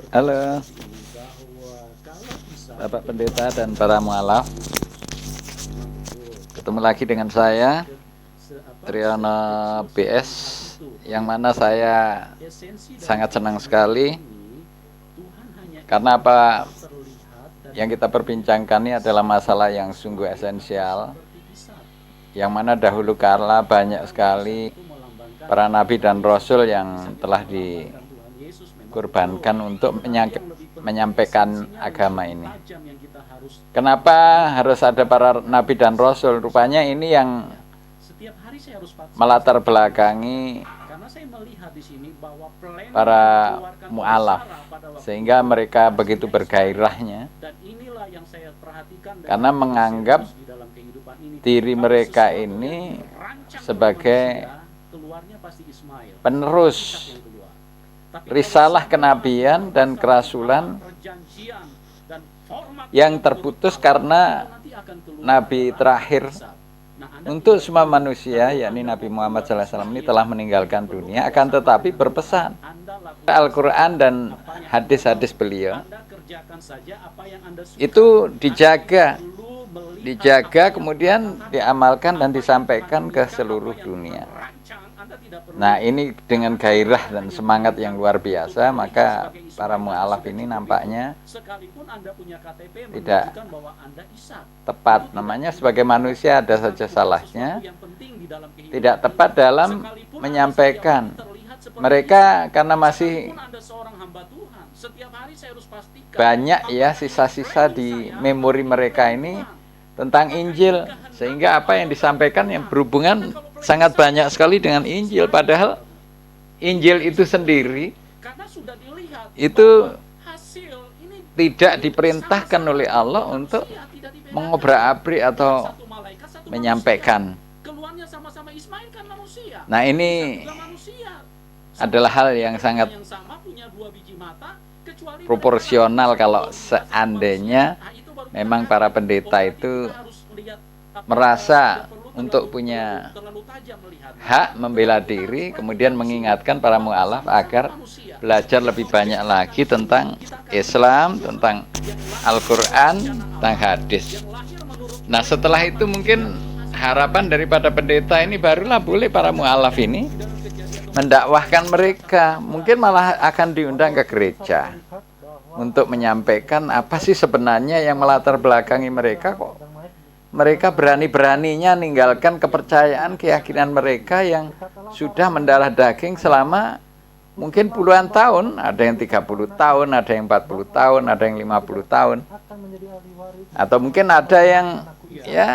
Halo, Bapak Pendeta dan para mualaf. Ketemu lagi dengan saya, Triyono BS, yang mana saya sangat senang sekali. Karena apa yang kita perbincangkan ini adalah masalah yang sungguh esensial, yang mana dahulu kala banyak sekali para nabi dan rasul yang telah dikorbankan untuk menyampaikan agama ini. Kenapa harus ada para nabi dan rasul? Rupanya ini yang melatar belakangi para mu'alaf, sehingga mereka begitu bergairahnya karena menganggap diri mereka ini sebagai penerus risalah kenabian dan kerasulan yang terputus karena nabi terakhir untuk semua manusia, yakni Nabi Muhammad SAW ini telah meninggalkan dunia, akan tetapi berpesan Al-Quran dan hadis-hadis beliau itu dijaga kemudian diamalkan dan disampaikan ke seluruh dunia. Nah, ini dengan gairah dan semangat yang luar biasa, maka para mu'alaf ini nampaknya tidak tepat. Namanya sebagai manusia ada saja salahnya, tidak tepat dalam menyampaikan. Mereka karena masih banyak ya sisa-sisa di memori mereka ini tentang Injil, sehingga apa yang disampaikan yang berhubungan sangat banyak sekali dengan Injil, padahal Injil itu sendiri itu tidak diperintahkan oleh Allah untuk mengobrak-abrik atau menyampaikan. Nah, ini adalah hal yang sangat proporsional kalau seandainya memang para pendeta itu merasa untuk punya hak membela diri, kemudian mengingatkan para mu'alaf agar belajar lebih banyak lagi tentang Islam, tentang Al-Quran, tentang hadis. Nah, setelah itu mungkin harapan daripada pendeta ini barulah boleh para mu'alaf ini mendakwahkan mereka, mungkin malah akan diundang ke gereja untuk menyampaikan apa sih sebenarnya yang melatar belakangi mereka kok mereka berani-beraninya ninggalkan kepercayaan, keyakinan mereka yang sudah mendarah daging selama mungkin puluhan tahun, ada yang 30 tahun, ada yang 40 tahun, ada yang 50 tahun. Atau mungkin ada yang ya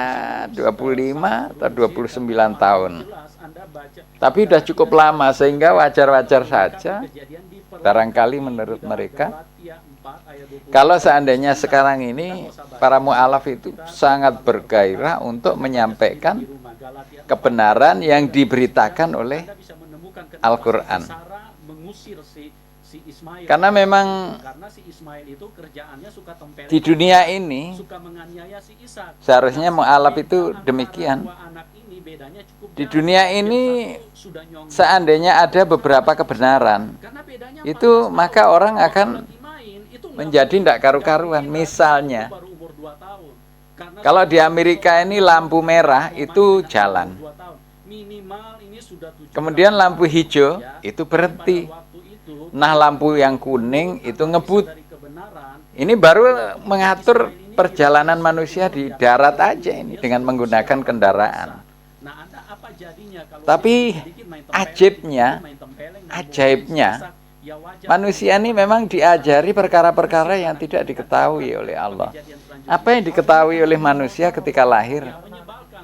25 atau 29 tahun. Tapi sudah cukup lama sehingga wajar-wajar saja barangkali menurut mereka. Kalau seandainya sekarang ini para mu'alaf itu sangat bergairah untuk menyampaikan kebenaran yang diberitakan oleh Al-Quran. Karena memang di dunia ini seharusnya mu'alaf itu demikian. Di dunia ini seandainya ada beberapa kebenaran, itu maka orang akan menjadi tidak karu-karuan. Misalnya, kalau di Amerika ini lampu merah itu jalan, kemudian lampu hijau itu berhenti, nah lampu yang kuning itu ngebut. Ini baru mengatur perjalanan manusia di darat aja ini dengan menggunakan kendaraan. Tapi ajaibnya manusia ini memang diajari perkara-perkara yang tidak diketahui oleh Allah. Apa yang diketahui oleh manusia ketika lahir?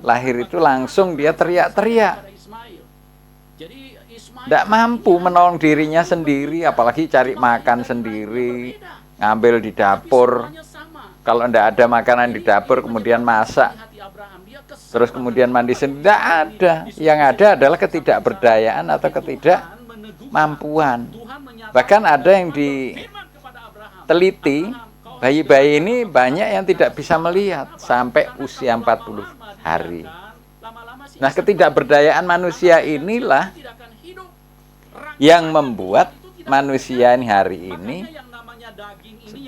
Lahir itu langsung dia teriak-teriak. Tidak mampu menolong dirinya sendiri, apalagi cari makan sendiri, ngambil di dapur. Kalau tidak ada makanan di dapur, kemudian masak. Terus kemudian mandi sendiri. Tidak ada. Yang ada adalah ketidakberdayaan atau ketidakmampuan. Bahkan ada yang diteliti, bayi-bayi ini banyak yang tidak bisa melihat sampai usia 40 hari. Nah, ketidakberdayaan manusia inilah yang membuat manusia ini hari ini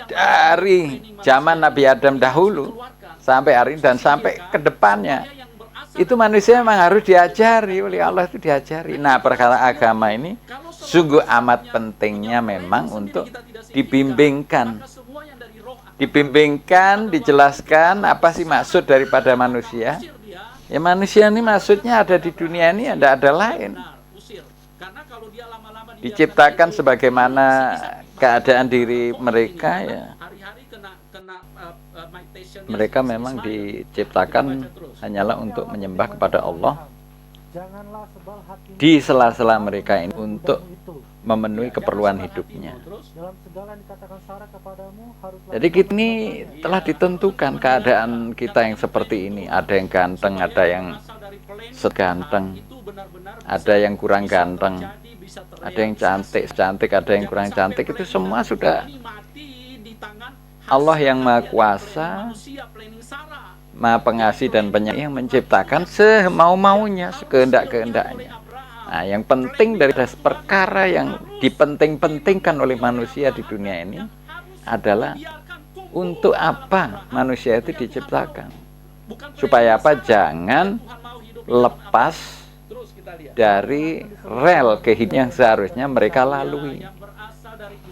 dari zaman Nabi Adam dahulu sampai hari ini dan sampai ke depannya itu manusia memang harus diajari oleh Allah, itu diajari. Nah, perkara agama ini sungguh amat pentingnya memang untuk dibimbingkan, dijelaskan apa sih maksud daripada manusia. Ya, manusia ini maksudnya ada di dunia ini, tidak ada lain. Diciptakan sebagaimana keadaan diri mereka, ya. Mereka memang diciptakan hanyalah untuk menyembah kepada Allah di sela-sela mereka ini untuk memenuhi keperluan hidupnya. Jadi kita ini telah ditentukan keadaan kita yang seperti ini. Ada yang ganteng, ada yang seganteng, ada yang kurang ganteng, ada yang cantik, ada yang kurang cantik. Itu semua sudah Allah yang Maha Kuasa, Maha Pengasih dan Penyayang yang menciptakan semau-maunya, sekehendak-kehendaknya. Nah, yang penting dari perkara yang dipenting-pentingkan oleh manusia di dunia ini adalah untuk apa manusia itu diciptakan. Supaya apa? Jangan lepas dari rel kehidupan yang seharusnya mereka lalui.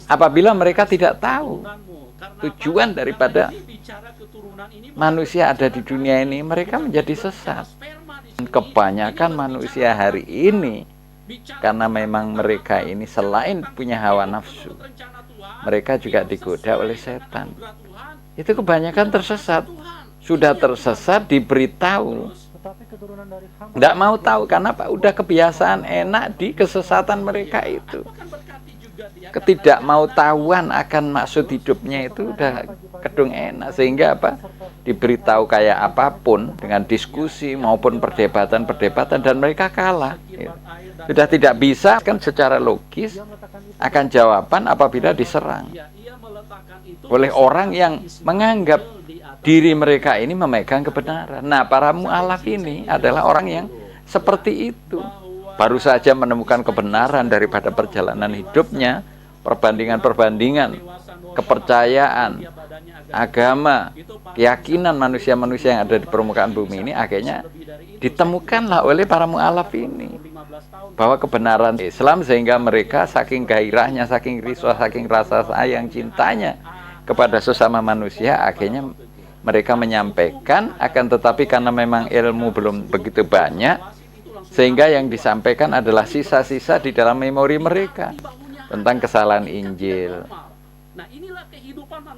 Apabila mereka tidak tahu tujuan daripada manusia ada di dunia ini, mereka menjadi sesat. Kebanyakan manusia hari ini, karena memang mereka ini selain punya hawa nafsu, mereka juga digoda oleh setan. Itu kebanyakan tersesat. Sudah tersesat diberitahu, tidak mau tahu. Karena Pak, udah kebiasaan enak di kesesatan mereka itu. Ketidakmautawan akan maksud hidupnya itu udah kedung enak, sehingga apa? Diberitahu kayak apapun dengan diskusi maupun perdebatan dan mereka kalah. Sudah tidak bisa kan secara logis akan jawaban apabila diserang oleh orang yang menganggap diri mereka ini memegang kebenaran. Nah, para mu'alaf ini adalah orang yang seperti itu. Baru saja menemukan kebenaran daripada perjalanan hidupnya, perbandingan-perbandingan, kepercayaan, agama, keyakinan manusia-manusia yang ada di permukaan bumi ini, akhirnya ditemukanlah oleh para mu'alaf ini bahwa kebenaran Islam, sehingga mereka saking gairahnya, saking risau, saking rasa sayang cintanya kepada sesama manusia, akhirnya mereka menyampaikan. Akan tetapi karena memang ilmu belum begitu banyak, sehingga yang disampaikan adalah sisa-sisa di dalam memori mereka tentang kesalahan Injil,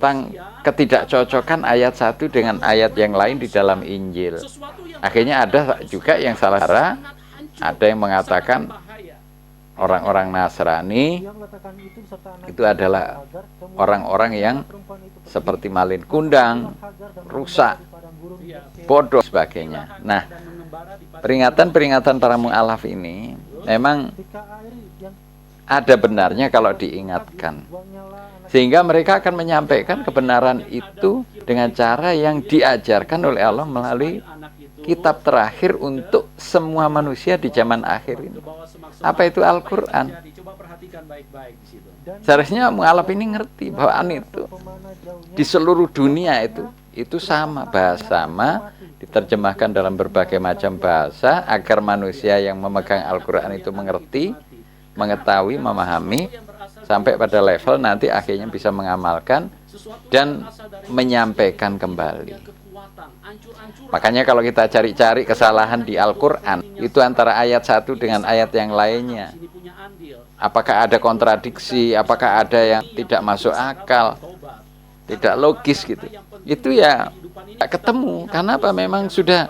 tentang ketidakcocokan ayat satu dengan ayat yang lain di dalam Injil. Akhirnya ada juga yang salah cara, ada yang mengatakan orang-orang Nasrani itu adalah orang-orang yang seperti malin kundang, rusak, bodoh, sebagainya. Nah, peringatan-peringatan para mu'alaf ini memang ada benarnya kalau diingatkan, sehingga mereka akan menyampaikan kebenaran itu dengan cara yang diajarkan oleh Allah melalui kitab terakhir untuk semua manusia di zaman akhir ini. Apa itu Al-Quran? Seharusnya mu'alaf ini ngerti bahwa itu di seluruh dunia itu sama, bahasa sama, diterjemahkan dalam berbagai macam bahasa agar manusia yang memegang Al-Quran itu mengerti, mengetahui, memahami, sampai pada level nanti akhirnya bisa mengamalkan dan menyampaikan kembali. Makanya kalau kita cari-cari kesalahan di Al-Quran, itu antara ayat satu dengan ayat yang lainnya, apakah ada kontradiksi, apakah ada yang tidak masuk akal, tidak logis gitu, itu ya tidak ketemu. Karena apa? Memang sudah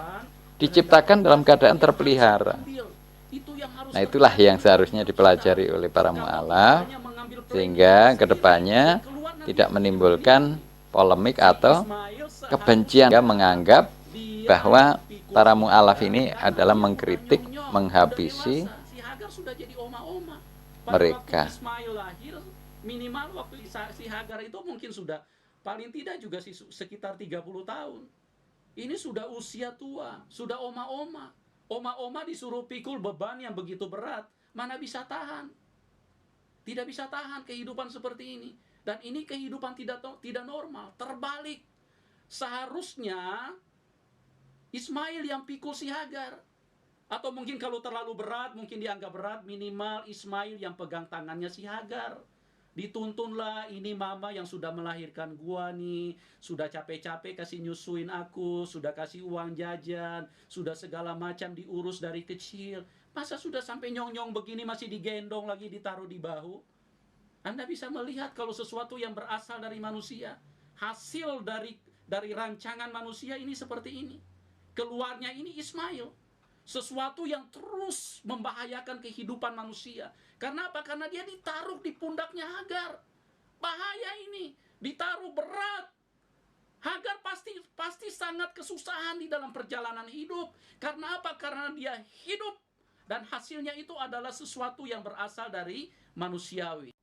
diciptakan dalam keadaan terpelihara. Nah, itulah yang seharusnya dipelajari oleh para mu'alaf, sehingga kedepannya tidak menimbulkan polemik atau kebencian, menganggap bahwa para mu'alaf ini adalah mengkritik, menghabisi mereka. Minimal waktu si Hagar itu mungkin sudah paling tidak juga sekitar 30 tahun. Ini sudah usia tua, sudah oma-oma disuruh pikul beban yang begitu berat, mana bisa tahan. Tidak bisa tahan kehidupan seperti ini. Dan ini kehidupan tidak normal, terbalik. Seharusnya Ismail yang pikul si Hagar. Atau mungkin kalau terlalu berat, mungkin dianggap berat, minimal Ismail yang pegang tangannya si Hagar. Dituntunlah, ini mama yang sudah melahirkan gua nih, sudah capek-capek kasih nyusuin aku, sudah kasih uang jajan, sudah segala macam diurus dari kecil. Masa sudah sampai nyong-nyong begini masih digendong lagi, ditaruh di bahu? Anda bisa melihat kalau sesuatu yang berasal dari manusia, hasil dari rancangan manusia ini seperti ini. Keluarnya ini Ismail. Sesuatu yang terus membahayakan kehidupan manusia. Karena apa? Karena dia ditaruh di pundaknya Hagar. Bahaya ini. Ditaruh berat. Hagar pasti sangat kesusahan di dalam perjalanan hidup. Karena apa? Karena dia hidup. Dan hasilnya itu adalah sesuatu yang berasal dari manusiawi.